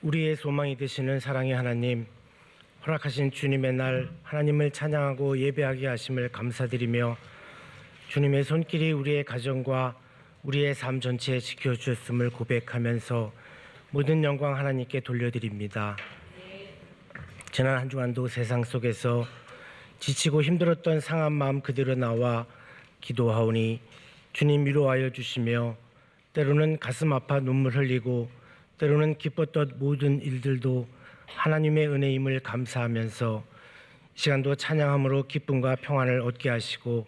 우리의 소망이 되시는 사랑의 하나님, 허락하신 주님의 날 하나님을 찬양하고 예배하게 하심을 감사드리며 주님의 손길이 우리의 가정과 우리의 삶 전체에 지켜주셨음을 고백하면서 모든 영광 하나님께 돌려드립니다. 지난 한 주간도 세상 속에서 지치고 힘들었던 상한 마음 그대로 나와 기도하오니 주님 위로하여 주시며 때로는 가슴 아파 눈물 흘리고 때로는 기뻤던 모든 일들도 하나님의 은혜임을 감사하면서 시간도 찬양함으로 기쁨과 평안을 얻게 하시고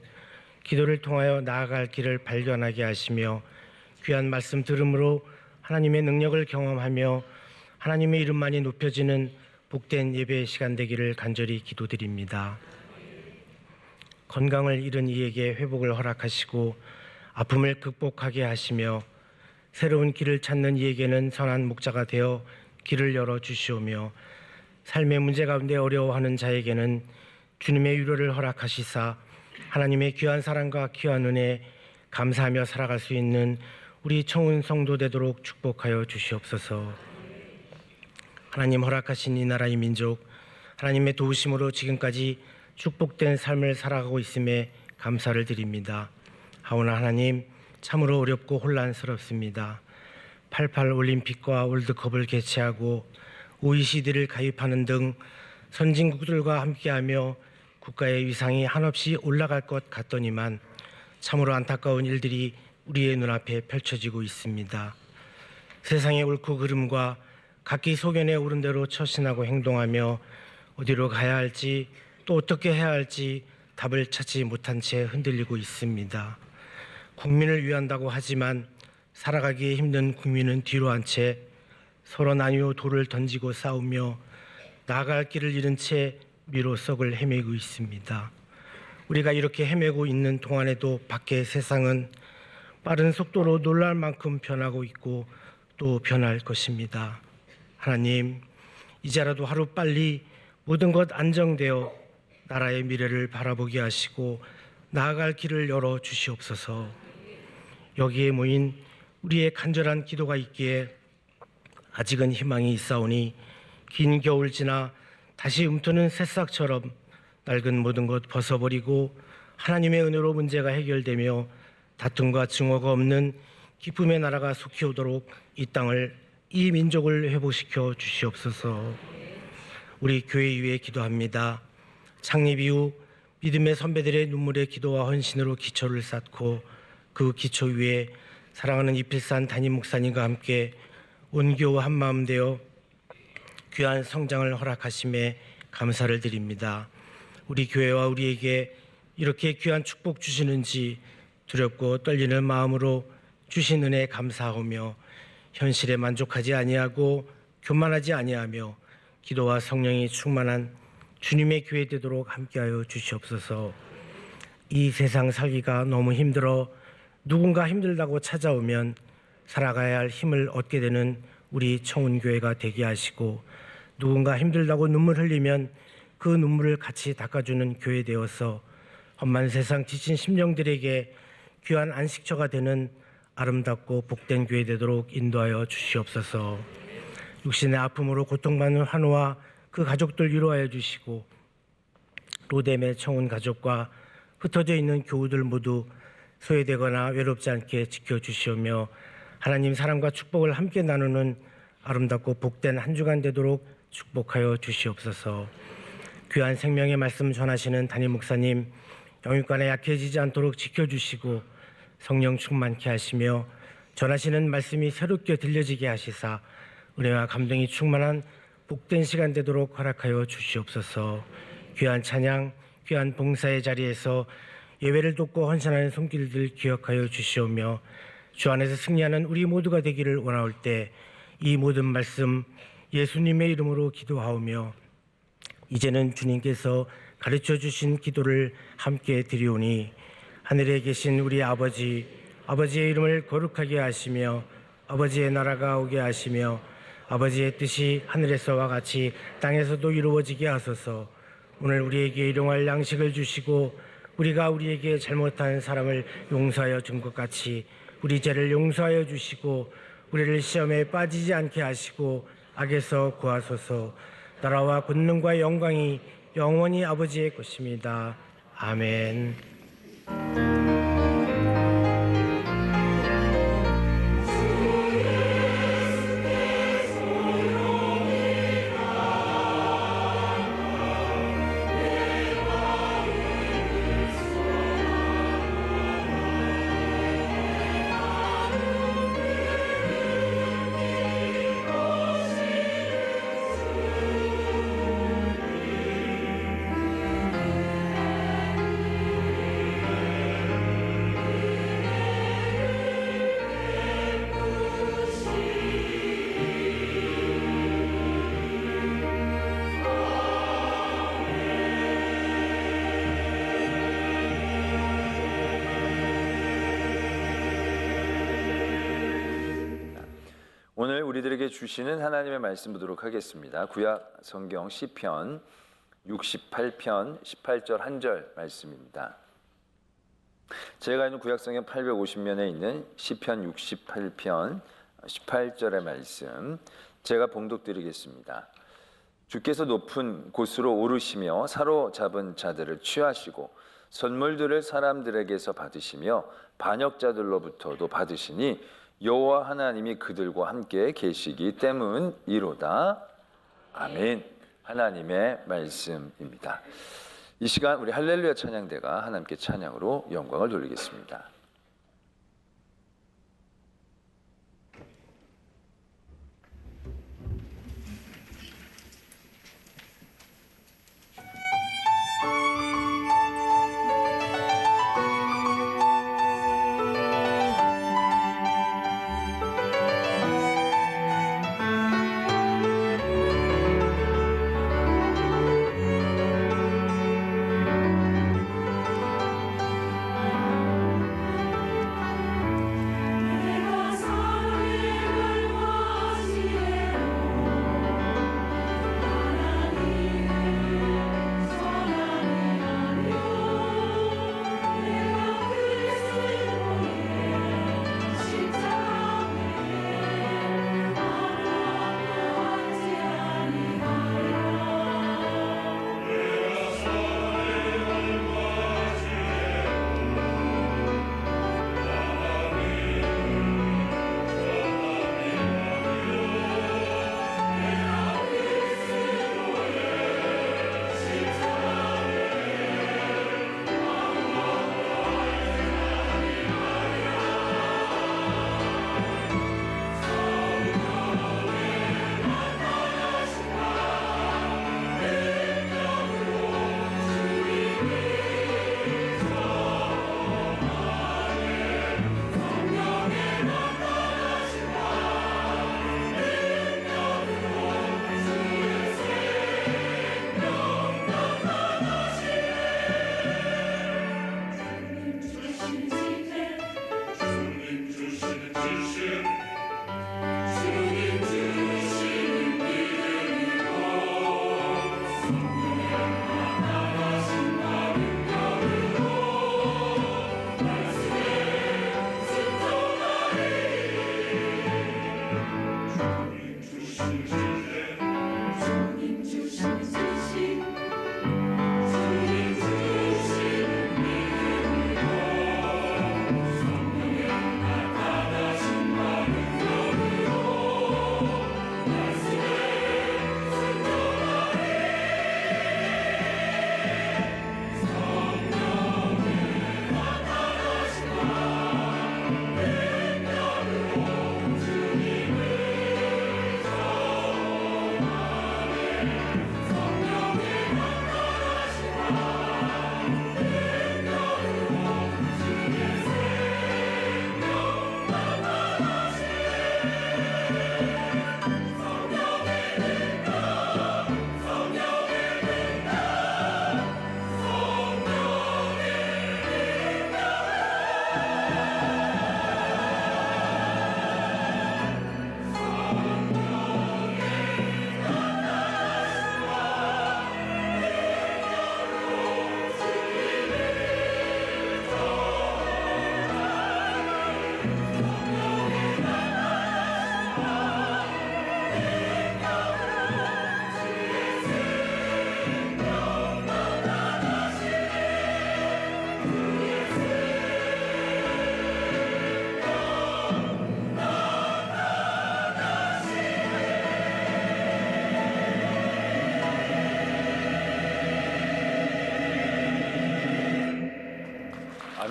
기도를 통하여 나아갈 길을 발견하게 하시며 귀한 말씀 들음으로 하나님의 능력을 경험하며 하나님의 이름만이 높여지는 복된 예배의 시간 되기를 간절히 기도드립니다. 건강을 잃은 이에게 회복을 허락하시고 아픔을 극복하게 하시며 새로운 길을 찾는 이에게는 선한 목자가 되어 길을 열어주시오며 삶의 문제 가운데 어려워하는 자에게는 주님의 위로를 허락하시사 하나님의 귀한 사랑과 귀한 은혜 감사하며 살아갈 수 있는 우리 청운 성도 되도록 축복하여 주시옵소서. 하나님 허락하신 이 나라의 민족 하나님의 도우심으로 지금까지 축복된 삶을 살아가고 있음에 감사를 드립니다. 하오나 하나님 참으로 어렵고 혼란스럽습니다. 88 올림픽과 월드컵을 개최하고 OECD를 가입하는 등 선진국들과 함께하며 국가의 위상이 한없이 올라갈 것 같더니만 참으로 안타까운 일들이 우리의 눈앞에 펼쳐지고 있습니다. 세상의 옳고 그름과 각기 소견에 오른 대로 처신하고 행동하며 어디로 가야 할지 또 어떻게 해야 할지 답을 찾지 못한 채 흔들리고 있습니다. 국민을 위한다고 하지만 살아가기 힘든 국민은 뒤로 한 채 서로 나뉘어 돌을 던지고 싸우며 나아갈 길을 잃은 채 미로 썩을 헤매고 있습니다. 우리가 이렇게 헤매고 있는 동안에도 밖의 세상은 빠른 속도로 놀랄 만큼 변하고 있고 또 변할 것입니다. 하나님, 이제라도 하루빨리 모든 것 안정되어 나라의 미래를 바라보게 하시고 나아갈 길을 열어 주시옵소서. 여기에 모인 우리의 간절한 기도가 있기에 아직은 희망이 있사오니 긴 겨울 지나 다시 움트는 새싹처럼 낡은 모든 것 벗어버리고 하나님의 은혜로 문제가 해결되며 다툼과 증오가 없는 기쁨의 나라가 속히 오도록 이 땅을, 이 민족을 회복시켜 주시옵소서. 우리 교회 위에 기도합니다. 창립 이후 믿음의 선배들의 눈물의 기도와 헌신으로 기초를 쌓고 그 기초 위에 사랑하는 이필산 담임 목사님과 함께 온교 한마음 되어 귀한 성장을 허락하심에 감사를 드립니다. 우리 교회와 우리에게 이렇게 귀한 축복 주시는지 두렵고 떨리는 마음으로 주신 은혜에 감사하며 현실에 만족하지 아니하고 교만하지 아니하며 기도와 성령이 충만한 주님의 교회 되도록 함께하여 주시옵소서. 이 세상 살기가 너무 힘들어 누군가 힘들다고 찾아오면 살아가야 할 힘을 얻게 되는 우리 청운교회가 되게 하시고 누군가 힘들다고 눈물 흘리면 그 눈물을 같이 닦아주는 교회 되어서 험한 세상 지친 심령들에게 귀한 안식처가 되는 아름답고 복된 교회 되도록 인도하여 주시옵소서. 육신의 아픔으로 고통받는 환우와 그 가족들 위로하여 주시고 로뎀의 청운 가족과 흩어져 있는 교우들 모두 소외되거나 외롭지 않게 지켜주시오며 하나님 사랑과 축복을 함께 나누는 아름답고 복된 한 주간 되도록 축복하여 주시옵소서. 귀한 생명의 말씀 전하시는 담임 목사님 영육간에 약해지지 않도록 지켜주시고 성령 충만케 하시며 전하시는 말씀이 새롭게 들려지게 하시사 은혜와 감동이 충만한 복된 시간 되도록 허락하여 주시옵소서. 귀한 찬양, 귀한 봉사의 자리에서 예배를 돕고 헌신하는 손길들 기억하여 주시오며 주 안에서 승리하는 우리 모두가 되기를 원하올 때 이 모든 말씀 예수님의 이름으로 기도하오며 이제는 주님께서 가르쳐 주신 기도를 함께 드리오니 하늘에 계신 우리 아버지, 아버지의 이름을 거룩하게 하시며 아버지의 나라가 오게 하시며 아버지의 뜻이 하늘에서와 같이 땅에서도 이루어지게 하소서. 오늘 우리에게 일용할 양식을 주시고 우리가 우리에게 잘못한 사람을 용서하여 준 것 같이 우리 죄를 용서하여 주시고 우리를 시험에 빠지지 않게 하시고 악에서 구하소서. 나라와 권능과 영광이 영원히 아버지의 것입니다. 아멘. 오늘 우리들에게 주시는 하나님의 말씀 보도록 하겠습니다. 구약 성경 시편 68편 18절 한 절 말씀입니다. 제가 있는 구약 성경 850면에 있는 시편 68편 18절의 말씀 제가 봉독드리겠습니다. 주께서 높은 곳으로 오르시며 사로잡은 자들을 취하시고 선물들을 사람들에게서 받으시며 반역자들로부터도 받으시니 여호와 하나님이 그들과 함께 계시기 때문이로다. 아멘. 하나님의 말씀입니다. 이 시간 우리 할렐루야 찬양대가 하나님께 찬양으로 영광을 돌리겠습니다.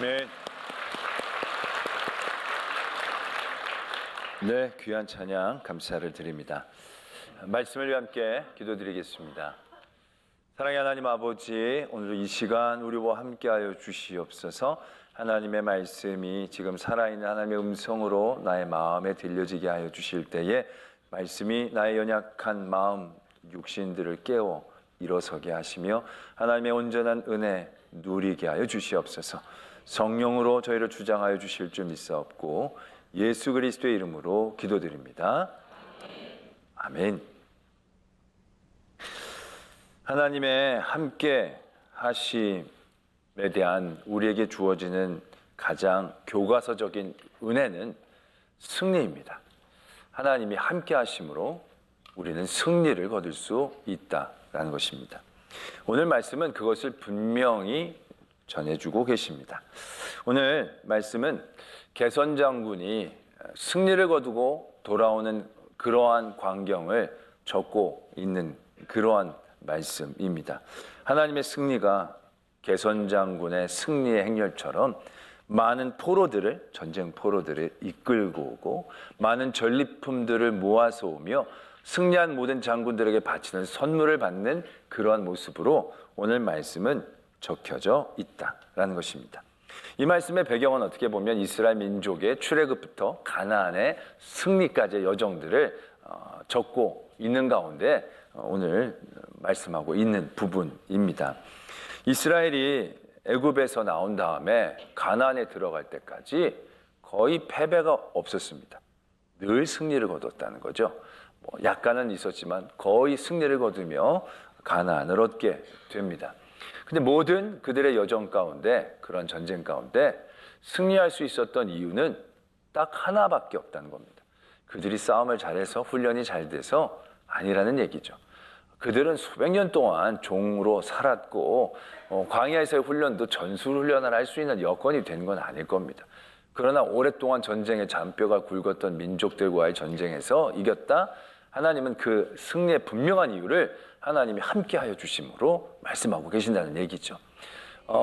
아멘. 네, 귀한 찬양 감사를 드립니다. 말씀을 함께 기도드리겠습니다. 사랑의 하나님 아버지, 오늘 이 시간 우리와 함께하여 주시옵소서. 하나님의 말씀이 지금 살아있는 하나님의 음성으로 나의 마음에 들려지게 하여 주실 때에 말씀이 나의 연약한 마음, 육신들을 깨워 일어서게 하시며 하나님의 온전한 은혜 누리게 하여 주시옵소서. 성령으로 저희를 주장하여 주실 줄 믿사옵고 예수 그리스도의 이름으로 기도드립니다. 아멘. 하나님의 함께 하심에 대한 우리에게 주어지는 가장 교과서적인 은혜는 승리입니다. 하나님이 함께 하심으로 우리는 승리를 거둘 수 있다라는 것입니다. 오늘 말씀은 그것을 분명히 전해주고 계십니다. 오늘 말씀은 개선 장군이 승리를 거두고 돌아오는 그러한 광경을 적고 있는 그러한 말씀입니다. 하나님의 승리가 개선 장군의 승리의 행렬처럼 많은 포로들을, 전쟁 포로들을 이끌고 오고 많은 전리품들을 모아서 오며 승리한 모든 장군들에게 바치는 선물을 받는 그러한 모습으로 오늘 말씀은 적혀져 있다라는 것입니다. 이 말씀의 배경은 어떻게 보면 이스라엘 민족의 출애굽부터 가나안의 승리까지의 여정들을 적고 있는 가운데 오늘 말씀하고 있는 부분입니다. 이스라엘이 애굽에서 나온 다음에 가나안에 들어갈 때까지 거의 패배가 없었습니다. 늘 승리를 거뒀다는 거죠. 약간은 있었지만 거의 승리를 거두며 가나안을 얻게 됩니다. 근데 모든 그들의 여정 가운데, 그런 전쟁 가운데 승리할 수 있었던 이유는 딱 하나밖에 없다는 겁니다. 그들이 싸움을 잘해서 훈련이 잘 돼서 아니라는 얘기죠. 그들은 수백 년 동안 종으로 살았고 광야에서의 훈련도 전술훈련을 할 수 있는 여건이 된 건 아닐 겁니다. 그러나 오랫동안 전쟁에 잔뼈가 굵었던 민족들과의 전쟁에서 이겼다. 하나님은 그 승리의 분명한 이유를 하나님이 함께하여 주심으로 말씀하고 계신다는 얘기죠.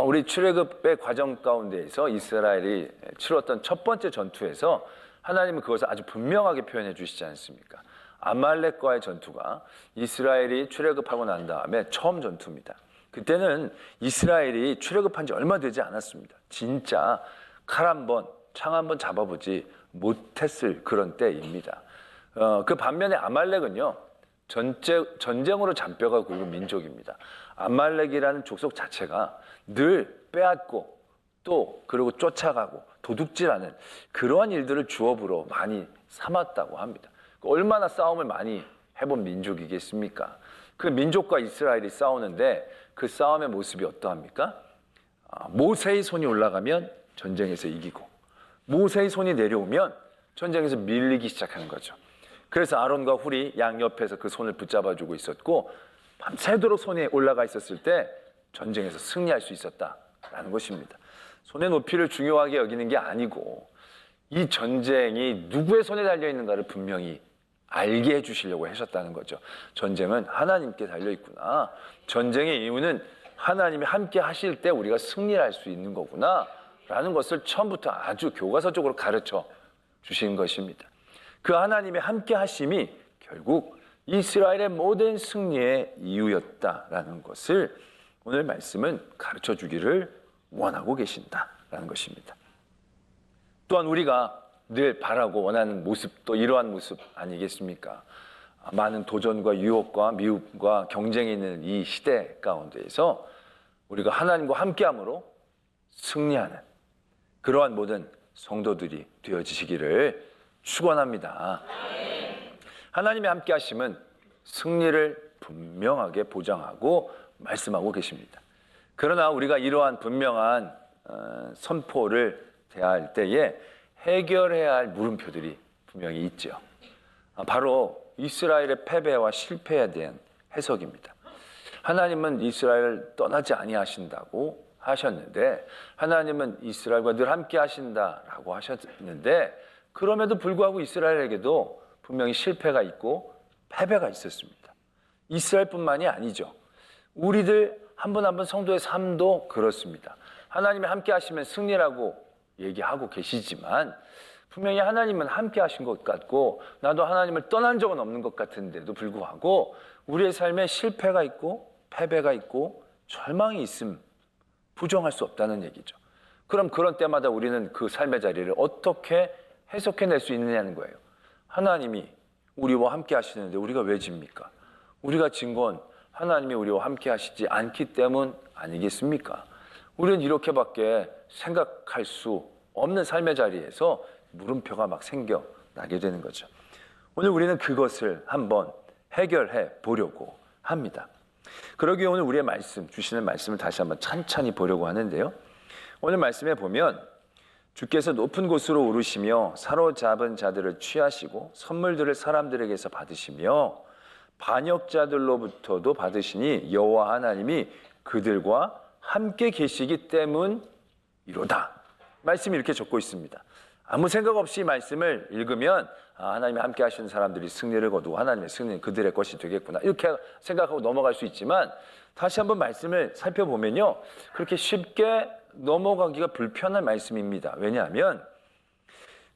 우리 출애굽의 과정 가운데에서 이스라엘이 치렀던 첫 번째 전투에서 하나님은 그것을 아주 분명하게 표현해 주시지 않습니까? 아말렉과의 전투가 이스라엘이 출애굽하고 난 다음에 처음 전투입니다. 그때는 이스라엘이 출애굽한 지 얼마 되지 않았습니다. 진짜 칼 한 번, 창 한 번 잡아보지 못했을 그런 때입니다. 그 반면에 아말렉은요, 전쟁으로 잔뼈가 굵은 민족입니다. 아말렉이라는 족속 자체가 늘 빼앗고 또 그리고 쫓아가고 도둑질하는 그러한 일들을 주업으로 많이 삼았다고 합니다. 얼마나 싸움을 많이 해본 민족이겠습니까? 그 민족과 이스라엘이 싸우는데 그 싸움의 모습이 어떠합니까? 모세의 손이 올라가면 전쟁에서 이기고 모세의 손이 내려오면 전쟁에서 밀리기 시작하는 거죠. 그래서 아론과 훌이 양옆에서 그 손을 붙잡아주고 있었고 밤새도록 손에 올라가 있었을 때 전쟁에서 승리할 수 있었다라는 것입니다. 손의 높이를 중요하게 여기는 게 아니고 이 전쟁이 누구의 손에 달려있는가를 분명히 알게 해주시려고 하셨다는 거죠. 전쟁은 하나님께 달려있구나. 전쟁의 이유는 하나님이 함께 하실 때 우리가 승리할 수 있는 거구나 라는 것을 처음부터 아주 교과서적으로 가르쳐 주신 것입니다. 그 하나님의 함께 하심이 결국 이스라엘의 모든 승리의 이유였다라는 것을 오늘 말씀은 가르쳐 주기를 원하고 계신다라는 것입니다. 또한 우리가 늘 바라고 원하는 모습도 이러한 모습 아니겠습니까? 많은 도전과 유혹과 미움과 경쟁이 있는 이 시대 가운데에서 우리가 하나님과 함께함으로 승리하는 그러한 모든 성도들이 되어지시기를 축원합니다. 하나님의 함께하심은 승리를 분명하게 보장하고 말씀하고 계십니다. 그러나 우리가 이러한 분명한 선포를 대할 때에 해결해야 할 물음표들이 분명히 있죠. 바로 이스라엘의 패배와 실패에 대한 해석입니다. 하나님은 이스라엘을 떠나지 아니하신다고 하셨는데 하나님은 이스라엘과 늘 함께 하신다라고 하셨는데 그럼에도 불구하고 이스라엘에게도 분명히 실패가 있고 패배가 있었습니다. 이스라엘뿐만이 아니죠. 우리들 한 번 한 번 성도의 삶도 그렇습니다. 하나님이 함께 하시면 승리라고 얘기하고 계시지만 분명히 하나님은 함께 하신 것 같고 나도 하나님을 떠난 적은 없는 것 같은데도 불구하고 우리의 삶에 실패가 있고 패배가 있고 절망이 있음 부정할 수 없다는 얘기죠. 그럼 그런 때마다 우리는 그 삶의 자리를 어떻게 해석해낼 수 있느냐는 거예요. 하나님이 우리와 함께 하시는데 우리가 왜 집니까? 우리가 진 건 하나님이 우리와 함께 하시지 않기 때문 아니겠습니까? 우리는 이렇게밖에 생각할 수 없는 삶의 자리에서 물음표가 막 생겨나게 되는 거죠. 오늘 우리는 그것을 한번 해결해 보려고 합니다. 그러기에 오늘 우리의 말씀, 주시는 말씀을 다시 한번 찬찬히 보려고 하는데요. 오늘 말씀에 보면 주께서 높은 곳으로 오르시며 사로잡은 자들을 취하시고 선물들을 사람들에게서 받으시며 반역자들로부터도 받으시니 여호와 하나님이 그들과 함께 계시기 때문이로다. 말씀이 이렇게 적고 있습니다. 아무 생각 없이 말씀을 읽으면 하나님이 함께 하시는 사람들이 승리를 거두고 하나님의 승리는 그들의 것이 되겠구나 이렇게 생각하고 넘어갈 수 있지만 다시 한번 말씀을 살펴보면요 그렇게 쉽게 넘어가기가 불편한 말씀입니다. 왜냐하면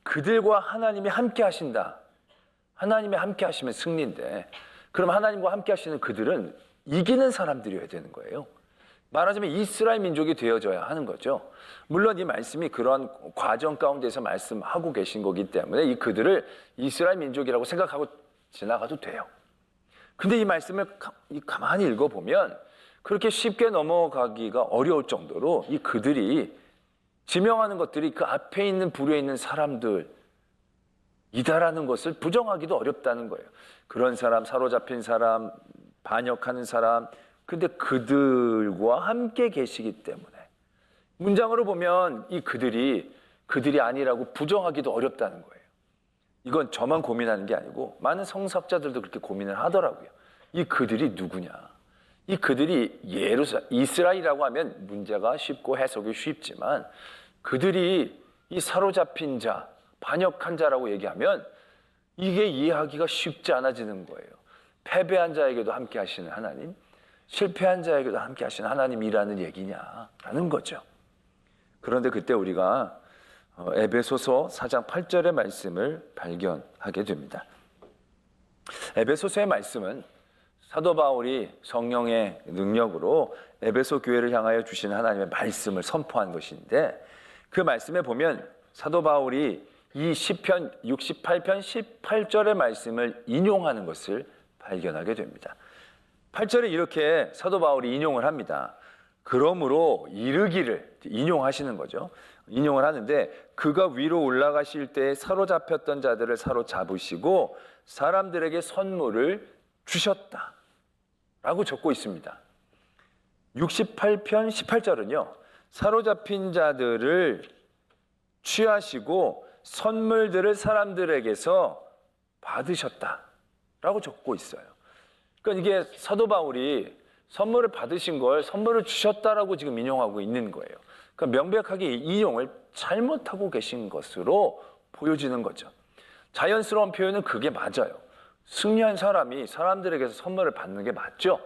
그들과 하나님이 함께 하신다. 하나님이 함께 하시면 승리인데 그럼 하나님과 함께 하시는 그들은 이기는 사람들이어야 되는 거예요. 말하자면 이스라엘 민족이 되어져야 하는 거죠. 물론 이 말씀이 그러한 과정 가운데서 말씀하고 계신 거기 때문에 이 그들을 이스라엘 민족이라고 생각하고 지나가도 돼요. 근데 이 말씀을 가만히 읽어보면 그렇게 쉽게 넘어가기가 어려울 정도로 이 그들이 지명하는 것들이 그 앞에 있는 부류에 있는 사람들이다라는 것을 부정하기도 어렵다는 거예요. 그런 사람, 사로잡힌 사람, 반역하는 사람, 근데 그들과 함께 계시기 때문에 문장으로 보면 이 그들이 아니라고 부정하기도 어렵다는 거예요. 이건 저만 고민하는 게 아니고 많은 성서학자들도 그렇게 고민을 하더라고요. 이 그들이 누구냐? 이 그들이 이스라엘이라고 하면 문제가 쉽고 해석이 쉽지만 그들이 이 사로잡힌 자, 반역한 자라고 얘기하면 이게 이해하기가 쉽지 않아지는 거예요. 패배한 자에게도 함께 하시는 하나님, 실패한 자에게도 함께 하시는 하나님이라는 얘기냐라는 거죠. 그런데 그때 우리가 에베소서 4장 8절의 말씀을 발견하게 됩니다. 에베소서의 말씀은 사도 바울이 성령의 능력으로 에베소 교회를 향하여 주시는 하나님의 말씀을 선포한 것인데 그 말씀에 보면 사도 바울이 이 시편 68편 18절의 말씀을 인용하는 것을 발견하게 됩니다. 8절에 이렇게 사도 바울이 인용을 합니다. 그러므로 이르기를 인용하시는 거죠. 인용을 하는데 그가 위로 올라가실 때 사로잡혔던 자들을 사로잡으시고 사람들에게 선물을 주셨다 라고 적고 있습니다. 68편 18절은요 사로잡힌 자들을 취하시고 선물들을 사람들에게서 받으셨다 라고 적고 있어요. 그러니까 이게 사도 바울이 선물을 받으신 걸 선물을 주셨다라고 지금 인용하고 있는 거예요. 그러니까 명백하게 인용을 잘못하고 계신 것으로 보여지는 거죠. 자연스러운 표현은 그게 맞아요. 승리한 사람이 사람들에게서 선물을 받는 게 맞죠.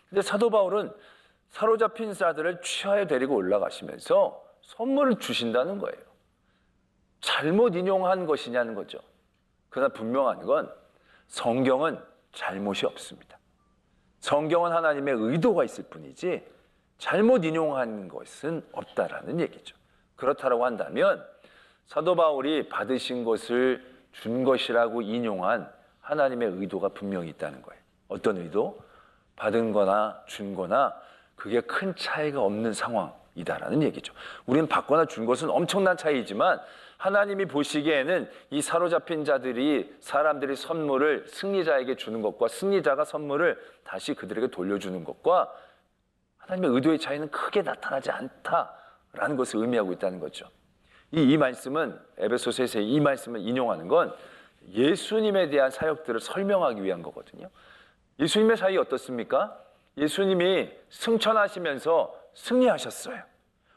근데 사도 바울은 사로잡힌 자들을 취하여 데리고 올라가시면서 선물을 주신다는 거예요. 잘못 인용한 것이냐는 거죠. 그러나 분명한 건 성경은 잘못이 없습니다. 성경은 하나님의 의도가 있을 뿐이지 잘못 인용한 것은 없다라는 얘기죠. 그렇다고 한다면 사도 바울이 받으신 것을 준 것이라고 인용한 하나님의 의도가 분명히 있다는 거예요. 어떤 의도? 받은 거나 준 거나 그게 큰 차이가 없는 상황이다라는 얘기죠. 우리는 받거나 준 것은 엄청난 차이지만 하나님이 보시기에는 이 사로잡힌 자들이 사람들이 선물을 승리자에게 주는 것과 승리자가 선물을 다시 그들에게 돌려주는 것과 하나님의 의도의 차이는 크게 나타나지 않다라는 것을 의미하고 있다는 거죠. 이 말씀은 에베소서에서 이 말씀을 인용하는 건 예수님에 대한 사역들을 설명하기 위한 거거든요. 예수님의 사역이 어떻습니까? 예수님이 승천하시면서 승리하셨어요.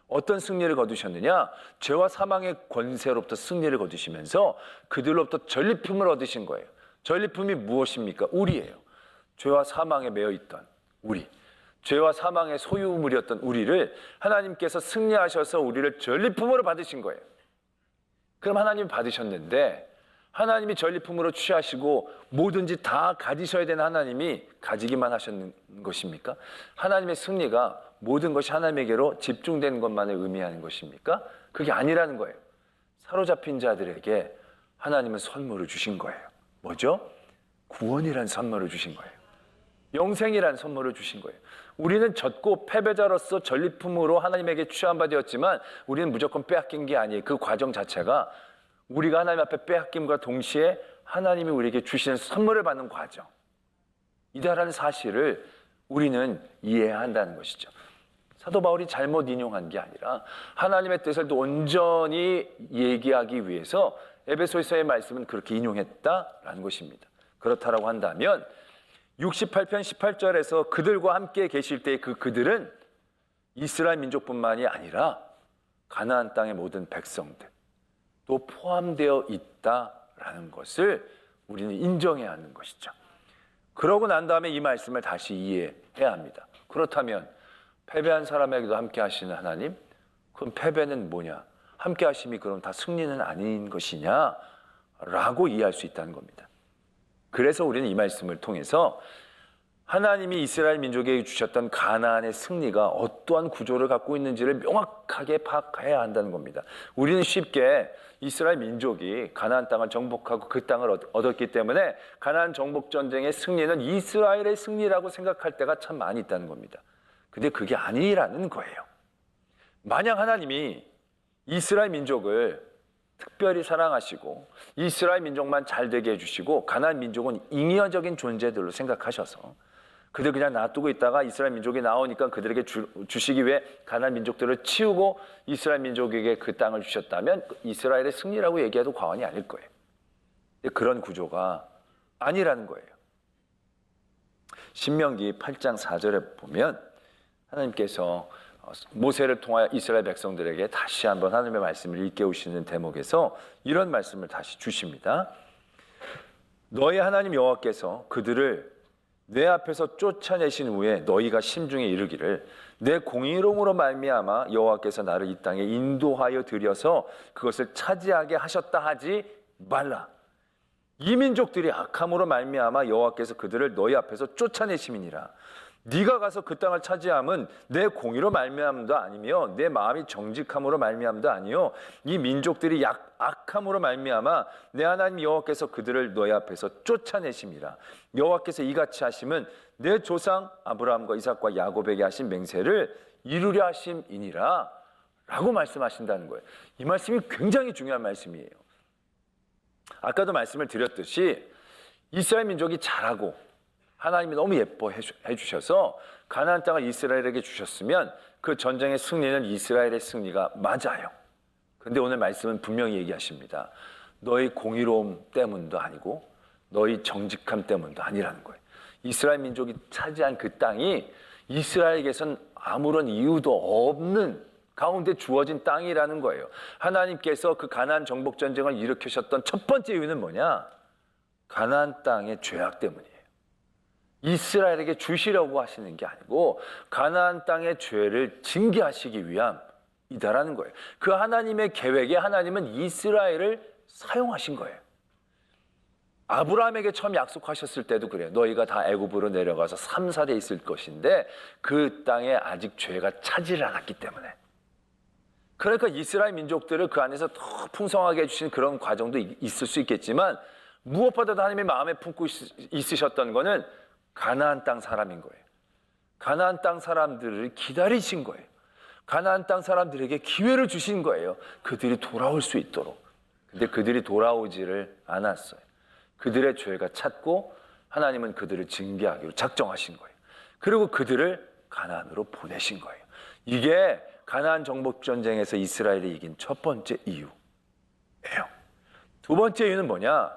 어떤 승리를 거두셨느냐? 죄와 사망의 권세로부터 승리를 거두시면서 그들로부터 전리품을 얻으신 거예요. 전리품이 무엇입니까? 우리예요. 죄와 사망에 매여 있던 우리. 죄와 사망의 소유물이었던 우리를 하나님께서 승리하셔서 우리를 전리품으로 받으신 거예요. 그럼 하나님이 받으셨는데 하나님이 전리품으로 취하시고 뭐든지 다 가지셔야 되는 하나님이 가지기만 하셨는 것입니까? 하나님의 승리가 모든 것이 하나님에게로 집중되는 것만을 의미하는 것입니까? 그게 아니라는 거예요. 사로잡힌 자들에게 하나님은 선물을 주신 거예요. 뭐죠? 구원이라는 선물을 주신 거예요. 영생이라는 선물을 주신 거예요. 우리는 졌고 패배자로서 전리품으로 하나님에게 취한 바 되었지만 우리는 무조건 빼앗긴 게 아니에요. 그 과정 자체가 우리가 하나님 앞에 빼앗김과 동시에 하나님이 우리에게 주시는 선물을 받는 과정, 이다라는 사실을 우리는 이해해야 한다는 것이죠. 사도 바울이 잘못 인용한 게 아니라 하나님의 뜻을 온전히 얘기하기 위해서 에베소서의 말씀은 그렇게 인용했다라는 것입니다. 그렇다라고 한다면 68편 18절에서 그들과 함께 계실 때 그들은 이스라엘 민족뿐만이 아니라 가나안 땅의 모든 백성들 또 포함되어 있다라는 것을 우리는 인정해야 하는 것이죠. 그러고 난 다음에 이 말씀을 다시 이해해야 합니다. 그렇다면 패배한 사람에게도 함께 하시는 하나님, 그럼 패배는 뭐냐? 함께 하심이 그럼 다 승리는 아닌 것이냐? 라고 이해할 수 있다는 겁니다. 그래서 우리는 이 말씀을 통해서 하나님이 이스라엘 민족에게 주셨던 가나안의 승리가 어떠한 구조를 갖고 있는지를 명확하게 파악해야 한다는 겁니다. 우리는 쉽게 이스라엘 민족이 가나안 땅을 정복하고 그 땅을 얻었기 때문에 가나안 정복 전쟁의 승리는 이스라엘의 승리라고 생각할 때가 참 많이 있다는 겁니다. 근데 그게 아니라는 거예요. 만약 하나님이 이스라엘 민족을 특별히 사랑하시고 이스라엘 민족만 잘 되게 해주시고 가나안 민족은 잉여적인 존재들로 생각하셔서 그들 그냥 놔두고 있다가 이스라엘 민족이 나오니까 그들에게 주시기 위해 가나안 민족들을 치우고 이스라엘 민족에게 그 땅을 주셨다면 이스라엘의 승리라고 얘기해도 과언이 아닐 거예요. 근데 그런 구조가 아니라는 거예요. 신명기 8장 4절에 보면 하나님께서 모세를 통하여 이스라엘 백성들에게 다시 한번 하나님의 말씀을 일깨우시는 대목에서 이런 말씀을 다시 주십니다. 너희 하나님 여호와께서 그들을 내 앞에서 쫓아내신 후에 너희가 심중에 이르기를 내 공의로움으로 말미암아 여호와께서 나를 이 땅에 인도하여 들여서 그것을 차지하게 하셨다 하지 말라. 이 민족들이 악함으로 말미암아 여호와께서 그들을 너희 앞에서 쫓아내심이니라. 네가 가서 그 땅을 차지함은 내 공의로 말미암도 아니며 내 마음이 정직함으로 말미암도 아니요 이 민족들이 악함으로 말미암아 내 하나님 여호와께서 그들을 너희 앞에서 쫓아내심이라. 여호와께서 이같이 하심은 내 조상 아브라함과 이삭과 야곱에게 하신 맹세를 이루려 하심이니라 라고 말씀하신다는 거예요. 이 말씀이 굉장히 중요한 말씀이에요. 아까도 말씀을 드렸듯이 이스라엘 민족이 잘하고 하나님이 너무 예뻐해 주셔서 가나안 땅을 이스라엘에게 주셨으면 그 전쟁의 승리는 이스라엘의 승리가 맞아요. 그런데 오늘 말씀은 분명히 얘기하십니다. 너희 공의로움 때문도 아니고 너희 정직함 때문도 아니라는 거예요. 이스라엘 민족이 차지한 그 땅이 이스라엘에게선 아무런 이유도 없는 가운데 주어진 땅이라는 거예요. 하나님께서 그 가나안 정복 전쟁을 일으키셨던 첫 번째 이유는 뭐냐? 가나안 땅의 죄악 때문이에요. 이스라엘에게 주시려고 하시는 게 아니고 가나안 땅의 죄를 징계하시기 위함이다라는 거예요. 그 하나님의 계획에 하나님은 이스라엘을 사용하신 거예요. 아브라함에게 처음 약속하셨을 때도 그래요. 너희가 다 애굽으로 내려가서 3, 4대 있을 것인데 그 땅에 아직 죄가 차지를 않았기 때문에. 그러니까 이스라엘 민족들을 그 안에서 더 풍성하게 해주신 그런 과정도 있을 수 있겠지만 무엇보다도 하나님의 마음에 품고 있으셨던 거는 가나안 땅 사람인 거예요. 가나안 땅 사람들을 기다리신 거예요. 가나안 땅 사람들에게 기회를 주신 거예요. 그들이 돌아올 수 있도록. 근데 그들이 돌아오지를 않았어요. 그들의 죄가 찼고 하나님은 그들을 징계하기로 작정하신 거예요. 그리고 그들을 가나안으로 보내신 거예요. 이게 가나안 정복 전쟁에서 이스라엘이 이긴 첫 번째 이유예요. 두 번째 이유는 뭐냐?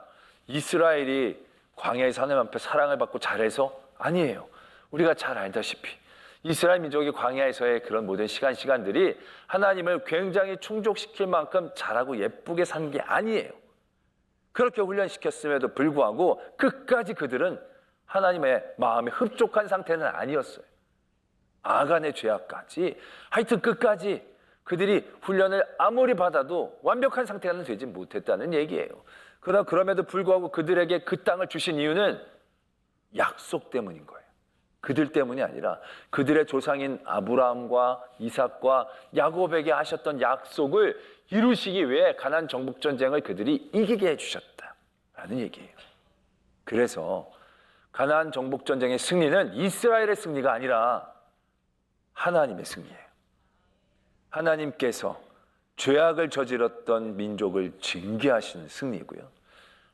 이스라엘이 광야에서 하나님 앞에 사랑을 받고 잘해서 아니에요. 우리가 잘 알다시피 이스라엘 민족이 광야에서의 그런 모든 시간들이 하나님을 굉장히 충족시킬 만큼 잘하고 예쁘게 산 게 아니에요. 그렇게 훈련시켰음에도 불구하고 끝까지 그들은 하나님의 마음에 흡족한 상태는 아니었어요. 아간의 죄악까지 하여튼 끝까지 그들이 훈련을 아무리 받아도 완벽한 상태가 되지 못했다는 얘기예요. 그러나 그럼에도 불구하고 그들에게 그 땅을 주신 이유는 약속 때문인 거예요. 그들 때문이 아니라 그들의 조상인 아브라함과 이삭과 야곱에게 하셨던 약속을 이루시기 위해 가나안 정복 전쟁을 그들이 이기게 해주셨다라는 얘기예요. 그래서 가나안 정복 전쟁의 승리는 이스라엘의 승리가 아니라 하나님의 승리예요. 하나님께서 죄악을 저질렀던 민족을 징계하시는 승리고요.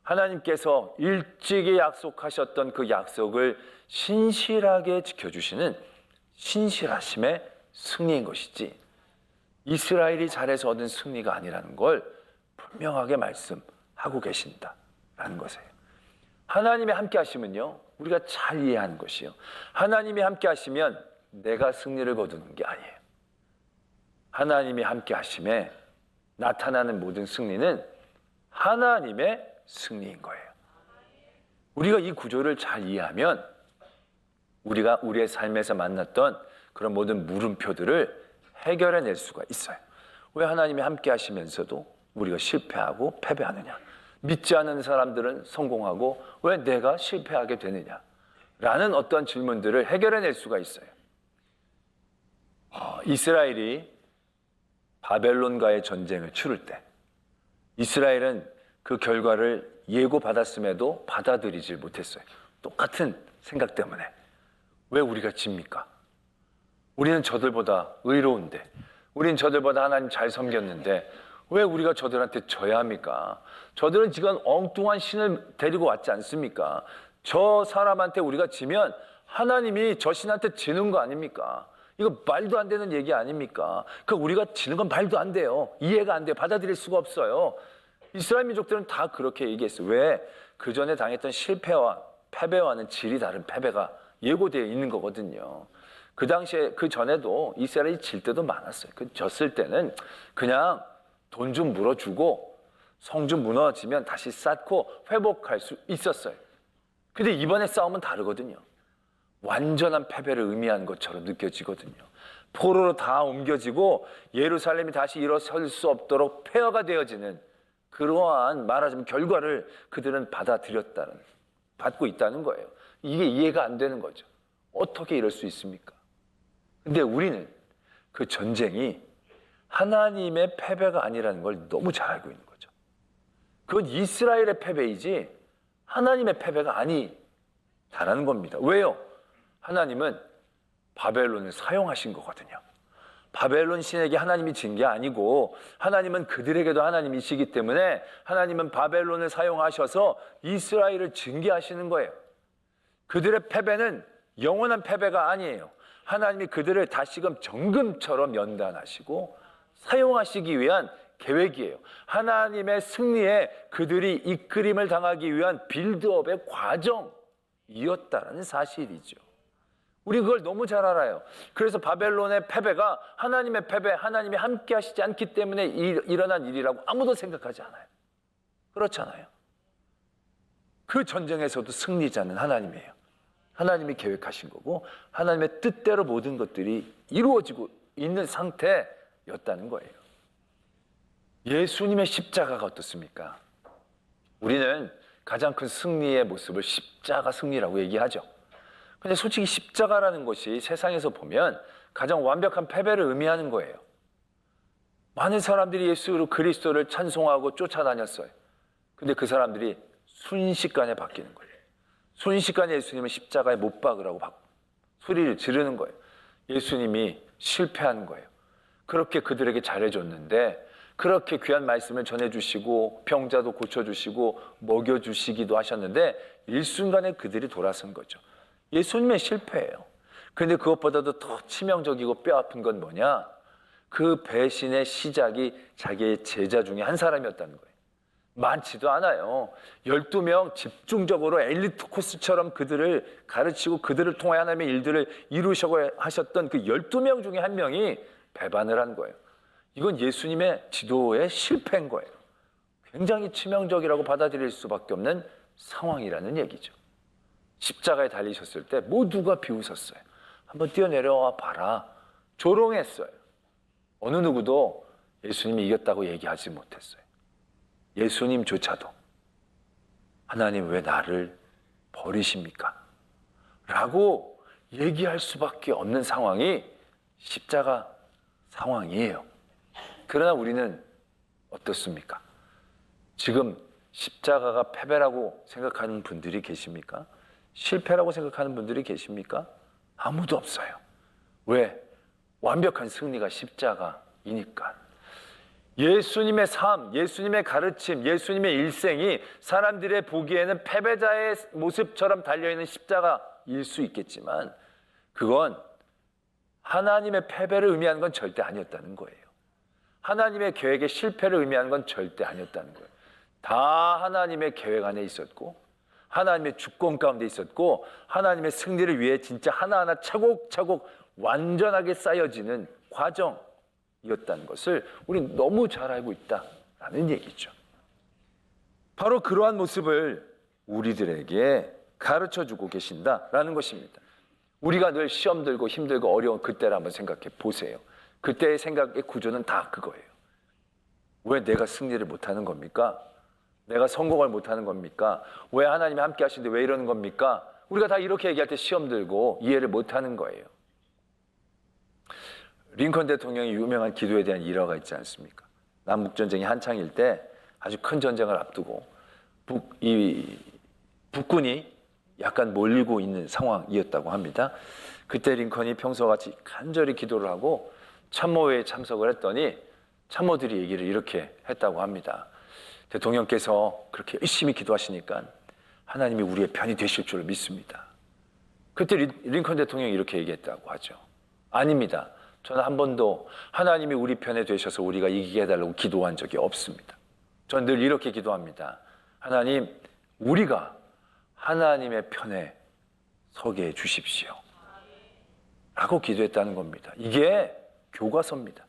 하나님께서 일찍이 약속하셨던 그 약속을 신실하게 지켜주시는 신실하심의 승리인 것이지 이스라엘이 잘해서 얻은 승리가 아니라는 걸 분명하게 말씀하고 계신다라는 것이에요. 하나님이 함께 하시면요, 우리가 잘 이해하는 것이요. 하나님이 함께 하시면 내가 승리를 거두는 게 아니에요. 하나님이 함께 하심에 나타나는 모든 승리는 하나님의 승리인 거예요. 우리가 이 구조를 잘 이해하면 우리가 우리의 삶에서 만났던 그런 모든 물음표들을 해결해낼 수가 있어요. 왜 하나님이 함께 하시면서도 우리가 실패하고 패배하느냐? 믿지 않는 사람들은 성공하고 왜 내가 실패하게 되느냐? 라는 어떤 질문들을 해결해낼 수가 있어요. 이스라엘이 바벨론과의 전쟁을 치를 때 이스라엘은 그 결과를 예고받았음에도 받아들이질 못했어요. 똑같은 생각 때문에. 왜 우리가 집니까? 우리는 저들보다 의로운데, 우리는 저들보다 하나님 잘 섬겼는데 왜 우리가 저들한테 져야 합니까? 저들은 지금 엉뚱한 신을 데리고 왔지 않습니까? 저 사람한테 우리가 지면 하나님이 저 신한테 지는 거 아닙니까? 이거 말도 안 되는 얘기 아닙니까? 그 우리가 지는 건 말도 안 돼요. 이해가 안 돼요. 받아들일 수가 없어요. 이스라엘 민족들은 다 그렇게 얘기했어요. 왜? 그 전에 당했던 실패와 패배와는 질이 다른 패배가 예고되어 있는 거거든요. 그 당시에, 그 전에도 이스라엘이 질 때도 많았어요. 그 졌을 때는 그냥 돈 좀 물어주고 성 좀 무너지면 다시 쌓고 회복할 수 있었어요. 근데 이번에 싸움은 다르거든요. 완전한 패배를 의미하는 것처럼 느껴지거든요. 포로로 다 옮겨지고 예루살렘이 다시 일어설 수 없도록 폐허가 되어지는 그러한 말하자면 결과를 그들은 받고 있다는 거예요. 이게 이해가 안 되는 거죠. 어떻게 이럴 수 있습니까? 근데 우리는 그 전쟁이 하나님의 패배가 아니라는 걸 너무 잘 알고 있는 거죠. 그건 이스라엘의 패배이지 하나님의 패배가 아니다라는 겁니다. 왜요? 하나님은 바벨론을 사용하신 거거든요. 바벨론 신에게 하나님이 진 게 아니고 하나님은 그들에게도 하나님이시기 때문에 하나님은 바벨론을 사용하셔서 이스라엘을 징계하시는 거예요. 그들의 패배는 영원한 패배가 아니에요. 하나님이 그들을 다시금 정금처럼 연단하시고 사용하시기 위한 계획이에요. 하나님의 승리에 그들이 이끌림을 당하기 위한 빌드업의 과정이었다는 사실이죠. 우리 그걸 너무 잘 알아요. 그래서 바벨론의 패배가 하나님의 패배, 하나님이 함께 하시지 않기 때문에 일어난 일이라고 아무도 생각하지 않아요. 그렇잖아요. 그 전쟁에서도 승리자는 하나님이에요. 하나님이 계획하신 거고 하나님의 뜻대로 모든 것들이 이루어지고 있는 상태였다는 거예요. 예수님의 십자가가 어떻습니까? 우리는 가장 큰 승리의 모습을 십자가 승리라고 얘기하죠. 근데 솔직히 십자가라는 것이 세상에서 보면 가장 완벽한 패배를 의미하는 거예요. 많은 사람들이 예수 그리스도를 찬송하고 쫓아다녔어요. 근데 그 사람들이 순식간에 바뀌는 거예요. 순식간에 예수님을 십자가에 못 박으라고 소리를 지르는 거예요. 예수님이 실패하는 거예요. 그렇게 그들에게 잘해줬는데 그렇게 귀한 말씀을 전해주시고 병자도 고쳐주시고 먹여주시기도 하셨는데 일순간에 그들이 돌아선 거죠. 예수님의 실패예요. 그런데 그것보다도 더 치명적이고 뼈아픈 건 뭐냐? 그 배신의 시작이 자기의 제자 중에 한 사람이었다는 거예요. 많지도 않아요. 12명 집중적으로 엘리트 코스처럼 그들을 가르치고 그들을 통해 하나님의 일들을 이루시고 하셨던 그 12명 중에 한 명이 배반을 한 거예요. 이건 예수님의 지도의 실패인 거예요. 굉장히 치명적이라고 받아들일 수밖에 없는 상황이라는 얘기죠. 십자가에 달리셨을 때 모두가 비웃었어요. 한번 뛰어내려와 봐라. 조롱했어요. 어느 누구도 예수님이 이겼다고 얘기하지 못했어요. 예수님조차도 하나님 왜 나를 버리십니까? 라고 얘기할 수밖에 없는 상황이 십자가 상황이에요. 그러나 우리는 어떻습니까? 지금 십자가가 패배라고 생각하는 분들이 계십니까? 실패라고 생각하는 분들이 계십니까? 아무도 없어요. 왜? 완벽한 승리가 십자가이니까. 예수님의 삶, 예수님의 가르침, 예수님의 일생이 사람들의 보기에는 패배자의 모습처럼 달려있는 십자가일 수 있겠지만 그건 하나님의 패배를 의미하는 건 절대 아니었다는 거예요. 하나님의 계획의 실패를 의미하는 건 절대 아니었다는 거예요. 다 하나님의 계획 안에 있었고 하나님의 주권 가운데 있었고 하나님의 승리를 위해 진짜 하나하나 차곡차곡 완전하게 쌓여지는 과정이었다는 것을 우리는 너무 잘 알고 있다라는 얘기죠. 바로 그러한 모습을 우리들에게 가르쳐주고 계신다라는 것입니다. 우리가 늘 시험 들고 힘들고 어려운 그때를 한번 생각해 보세요. 그때의 생각의 구조는 다 그거예요. 왜 내가 승리를 못하는 겁니까? 내가 성공을 못하는 겁니까? 왜 하나님이 함께 하시는데 왜 이러는 겁니까? 우리가 다 이렇게 얘기할 때 시험 들고 이해를 못하는 거예요. 링컨 대통령의 유명한 기도에 대한 일화가 있지 않습니까? 남북전쟁이 한창일 때 아주 큰 전쟁을 앞두고 북군이 약간 몰리고 있는 상황이었다고 합니다. 그때 링컨이 평소같이 간절히 기도를 하고 참모회에 참석을 했더니 참모들이 얘기를 이렇게 했다고 합니다. 대통령께서 그렇게 열심히 기도하시니까 하나님이 우리의 편이 되실 줄 믿습니다. 그때 링컨 대통령이 이렇게 얘기했다고 하죠. 아닙니다. 저는 한 번도 하나님이 우리 편에 되셔서 우리가 이기게 해달라고 기도한 적이 없습니다. 저는 늘 이렇게 기도합니다. 하나님, 우리가 하나님의 편에 서게 해 주십시오. 라고 기도했다는 겁니다. 이게 교과서입니다.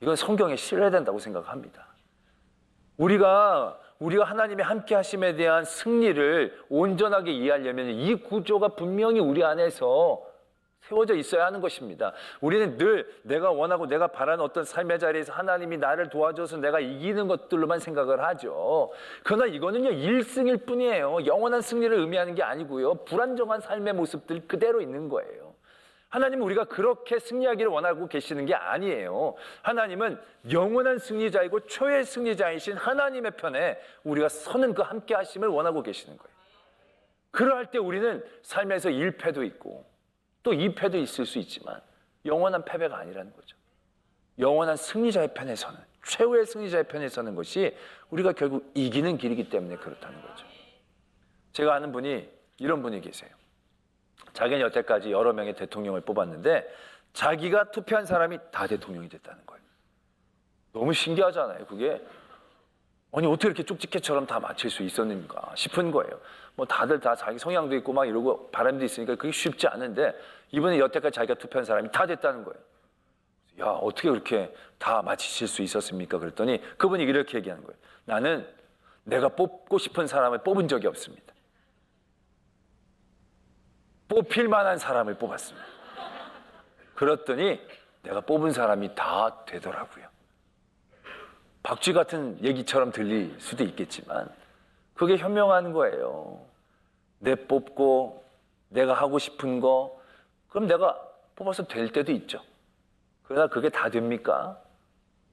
이건 성경에 신뢰된다고 생각합니다. 우리가 하나님의 함께 하심에 대한 승리를 온전하게 이해하려면 이 구조가 분명히 우리 안에서 세워져 있어야 하는 것입니다. 우리는 늘 내가 원하고 내가 바라는 어떤 삶의 자리에서 하나님이 나를 도와줘서 내가 이기는 것들로만 생각을 하죠. 그러나 이거는요, 일승일 뿐이에요. 영원한 승리를 의미하는 게 아니고요. 불안정한 삶의 모습들 그대로 있는 거예요. 하나님은 우리가 그렇게 승리하기를 원하고 계시는 게 아니에요. 하나님은 영원한 승리자이고 초의 승리자이신 하나님의 편에 우리가 서는 그 함께 하심을 원하고 계시는 거예요. 그러할 때 우리는 삶에서 1패도 있고 또 2패도 있을 수 있지만 영원한 패배가 아니라는 거죠. 영원한 승리자의 편에 서는, 최후의 승리자의 편에 서는 것이 우리가 결국 이기는 길이기 때문에 그렇다는 거죠. 제가 아는 분이 이런 분이 계세요. 자기는 여태까지 여러 명의 대통령을 뽑았는데 자기가 투표한 사람이 다 대통령이 됐다는 거예요. 너무 신기하잖아요. 그게 아니 어떻게 이렇게 쪽집게처럼 다 맞힐 수 있었는가 싶은 거예요. 뭐 다들 다 자기 성향도 있고 막 이러고 바람도 있으니까 그게 쉽지 않은데 이번에 여태까지 자기가 투표한 사람이 다 됐다는 거예요. 야, 어떻게 그렇게 다 맞히실 수 있었습니까? 그랬더니 그분이 이렇게 얘기하는 거예요. 나는 내가 뽑고 싶은 사람을 뽑은 적이 없습니다. 뽑힐 만한 사람을 뽑았습니다. 그랬더니 내가 뽑은 사람이 다 되더라고요. 박쥐 같은 얘기처럼 들릴 수도 있겠지만 그게 현명한 거예요. 내 뽑고 내가 하고 싶은 거 그럼 내가 뽑아서 될 때도 있죠. 그러나 그게 다 됩니까?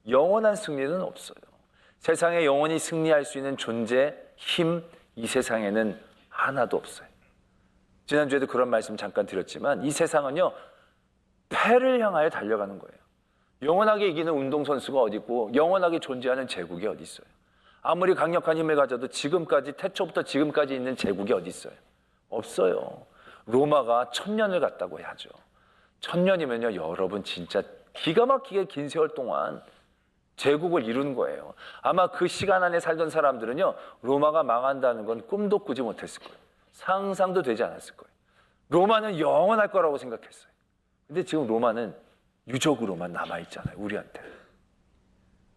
영원한 승리는 없어요. 세상에 영원히 승리할 수 있는 존재, 힘, 이 세상에는 하나도 없어요. 지난주에도 그런 말씀 잠깐 드렸지만 이 세상은요, 패를 향하여 달려가는 거예요. 영원하게 이기는 운동선수가 어디 있고 영원하게 존재하는 제국이 어디 있어요? 아무리 강력한 힘을 가져도 지금까지, 태초부터 지금까지 있는 제국이 어디 있어요? 없어요. 로마가 1000년을 갔다고 하죠. 1000년이면요, 여러분 진짜 기가 막히게 긴 세월 동안 제국을 이룬 거예요. 아마 그 시간 안에 살던 사람들은요, 로마가 망한다는 건 꿈도 꾸지 못했을 거예요. 상상도 되지 않았을 거예요. 로마는 영원할 거라고 생각했어요. 근데 지금 로마는 유적으로만 남아있잖아요, 우리한테.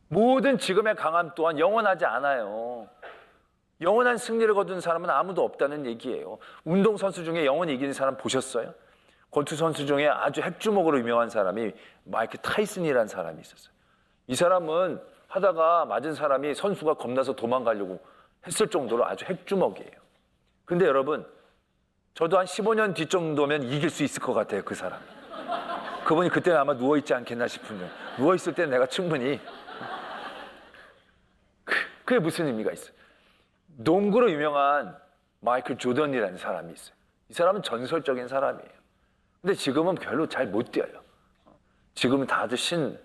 모든 지금의 강함 또한 영원하지 않아요. 영원한 승리를 거둔 사람은 아무도 없다는 얘기예요. 운동선수 중에 영원히 이기는 사람 보셨어요? 권투 선수 중에 아주 핵주먹으로 유명한 사람이 마이크 타이슨이라는 사람이 있었어요. 이 사람은 하다가 맞은 사람이 선수가 겁나서 도망가려고 했을 정도로 아주 핵주먹이에요. 근데 여러분, 저도 한 15년 뒤 정도면 이길 수 있을 것 같아요, 그 사람. 그분이 그때는 아마 누워있지 않겠나 싶은데, 누워있을 때는 내가 충분히. 그게 무슨 의미가 있어요? 농구로 유명한 마이클 조던이라는 사람이 있어요. 이 사람은 전설적인 사람이에요. 근데 지금은 별로 잘 못 뛰어요. 지금은 다들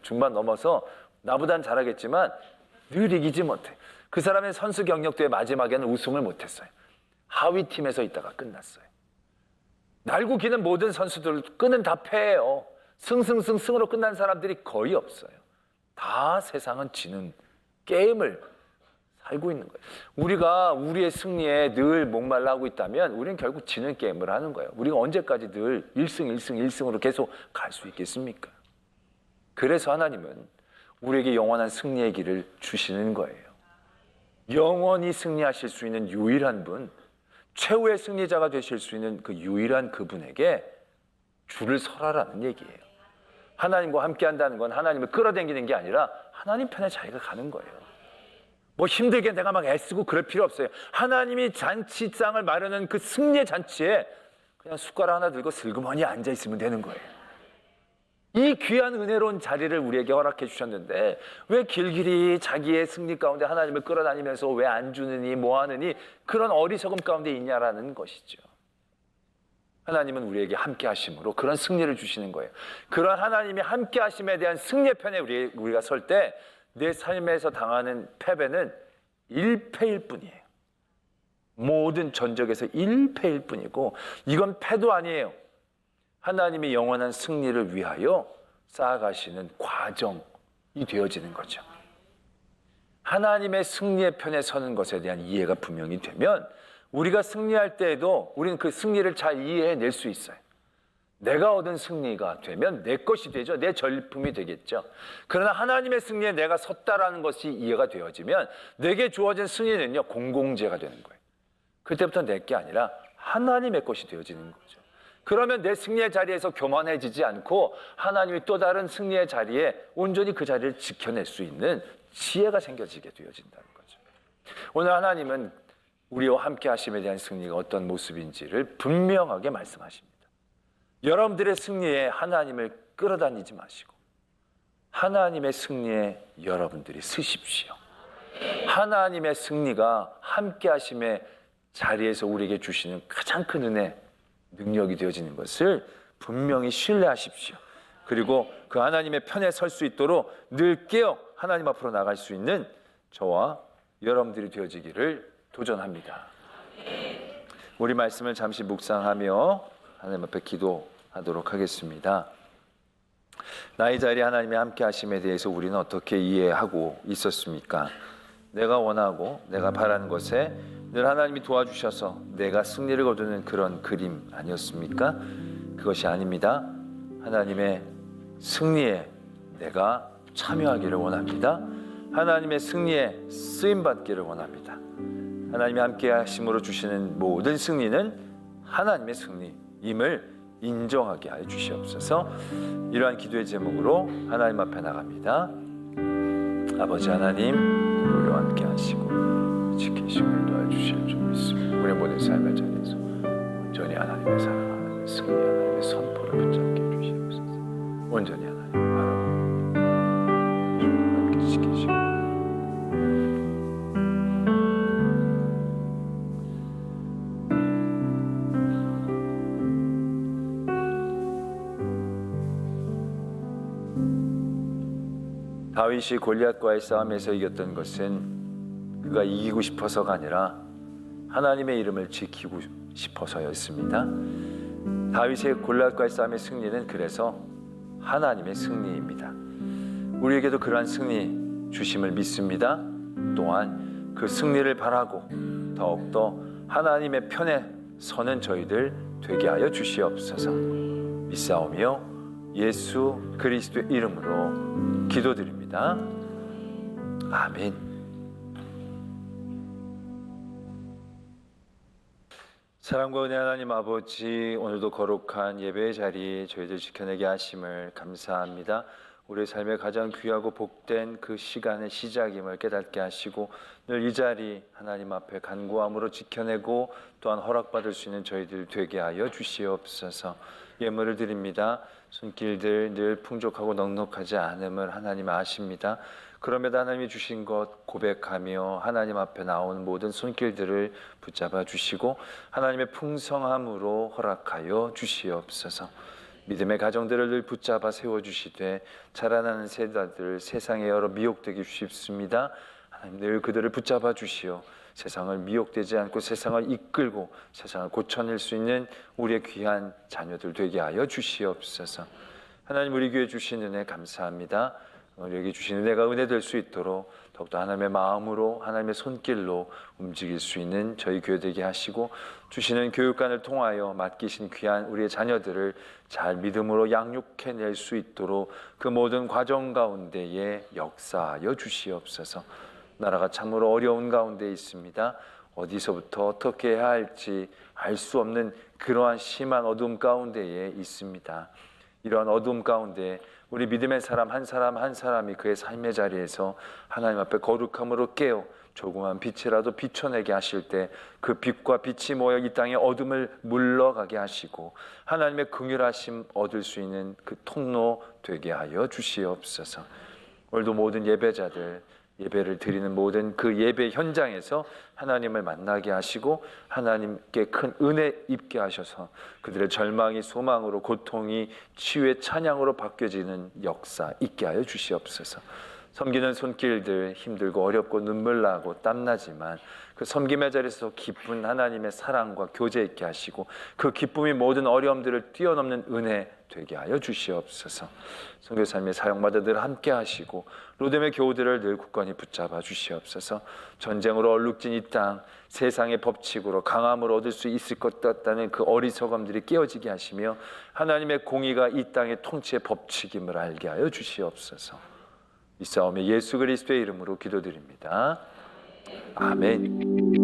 중반 넘어서 나보단 잘하겠지만 늘 이기지 못해. 그 사람의 선수 경력대회 마지막에는 우승을 못했어요. 하위 팀에서 있다가 끝났어요. 날고 기는 모든 선수들 끈은 다 패해요. 승으로 끝난 사람들이 거의 없어요. 다 세상은 지는 게임을 살고 있는 거예요. 우리가 우리의 승리에 늘 목말라하고 있다면 우리는 결국 지는 게임을 하는 거예요. 우리가 언제까지 늘 1승으로 계속 갈 수 있겠습니까? 그래서 하나님은 우리에게 영원한 승리의 길을 주시는 거예요. 영원히 승리하실 수 있는 유일한 분, 최후의 승리자가 되실 수 있는 그 유일한 그분에게 줄을 서라라는 얘기예요. 하나님과 함께 한다는 건 하나님을 끌어당기는 게 아니라 하나님 편에 자기가 가는 거예요. 뭐 힘들게 내가 막 애쓰고 그럴 필요 없어요. 하나님이 잔치상을 마련한 그 승리의 잔치에 그냥 숟가락 하나 들고 슬그머니 앉아 있으면 되는 거예요. 이 귀한 은혜로운 자리를 우리에게 허락해 주셨는데 왜 길길이 자기의 승리 가운데 하나님을 끌어다니면서 왜 안 주느니 뭐 하느니 그런 어리석음 가운데 있냐라는 것이죠. 하나님은 우리에게 함께 하심으로 그런 승리를 주시는 거예요. 그런 하나님이 함께 하심에 대한 승리의 편에 우리가 설 때 내 삶에서 당하는 패배는 1패일 뿐이에요. 모든 전적에서 1패일 뿐이고 이건 패도 아니에요. 하나님이 영원한 승리를 위하여 쌓아가시는 과정이 되어지는 거죠. 하나님의 승리의 편에 서는 것에 대한 이해가 분명히 되면 우리가 승리할 때에도 우리는 그 승리를 잘 이해해낼 수 있어요. 내가 얻은 승리가 되면 내 것이 되죠. 내 전리품이 되겠죠. 그러나 하나님의 승리에 내가 섰다라는 것이 이해가 되어지면 내게 주어진 승리는요, 공공재가 되는 거예요. 그때부터 내 게 아니라 하나님의 것이 되어지는 거죠. 그러면 내 승리의 자리에서 교만해지지 않고 하나님이 또 다른 승리의 자리에 온전히 그 자리를 지켜낼 수 있는 지혜가 생겨지게 되어진다는 거죠. 오늘 하나님은 우리와 함께 하심에 대한 승리가 어떤 모습인지를 분명하게 말씀하십니다. 여러분들의 승리에 하나님을 끌어다니지 마시고 하나님의 승리에 여러분들이 서십시오. 하나님의 승리가 함께 하심의 자리에서 우리에게 주시는 가장 큰 은혜, 능력이 되어지는 것을 분명히 신뢰하십시오. 그리고 그 하나님의 편에 설 수 있도록 늘 깨어 하나님 앞으로 나갈 수 있는 저와 여러분들이 되어지기를 도전합니다. 우리 말씀을 잠시 묵상하며 하나님 앞에 기도하도록 하겠습니다. 나의 자리에 하나님의 함께 하심에 대해서 우리는 어떻게 이해하고 있었습니까? 내가 원하고 내가 바라는 것에 늘 하나님이 도와주셔서 내가 승리를 거두는 그런 그림 아니었습니까? 그것이 아닙니다. 하나님의 승리에 내가 참여하기를 원합니다. 하나님의 승리에 쓰임받기를 원합니다. 하나님이 함께 하심으로 주시는 모든 승리는 하나님의 승리임을 인정하게 하여 주시옵소서. 이러한 기도의 제목으로 하나님 앞에 나갑니다. 아버지 하나님, 우리와 함께 하시고 지키시고 도와주실 줄 믿습니다. 우리 모든 삶의 자리에서 온전히 하나님의 사랑, 하나님의 승리, 하나님의 선포를 붙잡게 해주시옵소서. 온전히 하나님 바라보고 주님 함께 지키시고 다윗이 골리앗과의 싸움에서 이겼던 것은 그가 이기고 싶어서가 아니라 하나님의 이름을 지키고 싶어서였습니다. 다윗의 골리앗과의 싸움의 승리는 그래서 하나님의 승리입니다. 우리에게도 그러한 승리 주심을 믿습니다. 또한 그 승리를 바라고 더욱더 하나님의 편에 서는 저희들 되게 하여 주시옵소서. 믿사오며 예수 그리스도의 이름으로 기도드립니다. 아멘. 사랑과 은혜 하나님 아버지, 오늘도 거룩한 예배의 자리에 저희들 지켜내게 하심을 감사합니다. 우리의 삶에 가장 귀하고 복된 그 시간의 시작임을 깨닫게 하시고 늘 이 자리 하나님 앞에 간구함으로 지켜내고 또한 허락받을 수 있는 저희들 되게 하여 주시옵소서. 예물을 드립니다. 손길들 늘 풍족하고 넉넉하지 않음을 하나님 아십니다. 그럼에도 하나님이 주신 것 고백하며 하나님 앞에 나온 모든 손길들을 붙잡아 주시고 하나님의 풍성함으로 허락하여 주시옵소서. 믿음의 가정들을 늘 붙잡아 세워주시되 자라나는 세대들 세상에 여러 미혹되기 쉽습니다. 하나님 늘 그들을 붙잡아 주시어 세상을 미혹되지 않고 세상을 이끌고 세상을 고쳐낼 수 있는 우리의 귀한 자녀들 되게 하여 주시옵소서. 하나님 우리 교회 주신 은혜 감사합니다. 우리에게 주신 은혜가 은혜 될 수 있도록 더욱더 하나님의 마음으로 하나님의 손길로 움직일 수 있는 저희 교회 되게 하시고 주시는 교육관을 통하여 맡기신 귀한 우리의 자녀들을 잘 믿음으로 양육해낼 수 있도록 그 모든 과정 가운데에 역사하여 주시옵소서. 나라가 참으로 어려운 가운데 있습니다. 어디서부터 어떻게 해야 할지 알 수 없는 그러한 심한 어둠 가운데에 있습니다. 이러한 어둠 가운데 우리 믿음의 사람 한 사람이 그의 삶의 자리에서 하나님 앞에 거룩함으로 깨어 조그만 빛이라도 비춰내게 하실 때 그 빛과 빛이 모여 이 땅의 어둠을 물러가게 하시고 하나님의 긍휼하심 얻을 수 있는 그 통로 되게 하여 주시옵소서. 오늘도 모든 예배자들 예배를 드리는 모든 그 예배 현장에서 하나님을 만나게 하시고 하나님께 큰 은혜 입게 하셔서 그들의 절망이 소망으로 고통이 치유의 찬양으로 바뀌어지는 역사 있게 하여 주시옵소서. 섬기는 손길들 힘들고 어렵고 눈물 나고 땀나지만 그 섬김의 자리에서 기쁜 하나님의 사랑과 교제 있게 하시고 그 기쁨이 모든 어려움들을 뛰어넘는 은혜 되게 하여 주시옵소서. 선교 삶에 사용받아 늘 함께 하시고 로뎀의 교우들을 늘 굳건히 붙잡아 주시옵소서. 전쟁으로 얼룩진 이 땅 세상의 법칙으로 강함을 얻을 수 있을 것 같다는 그 어리석음들이 깨어지게 하시며 하나님의 공의가 이 땅의 통치의 법칙임을 알게 하여 주시옵소서. 이 싸움에 예수 그리스도의 이름으로 기도드립니다. 아멘.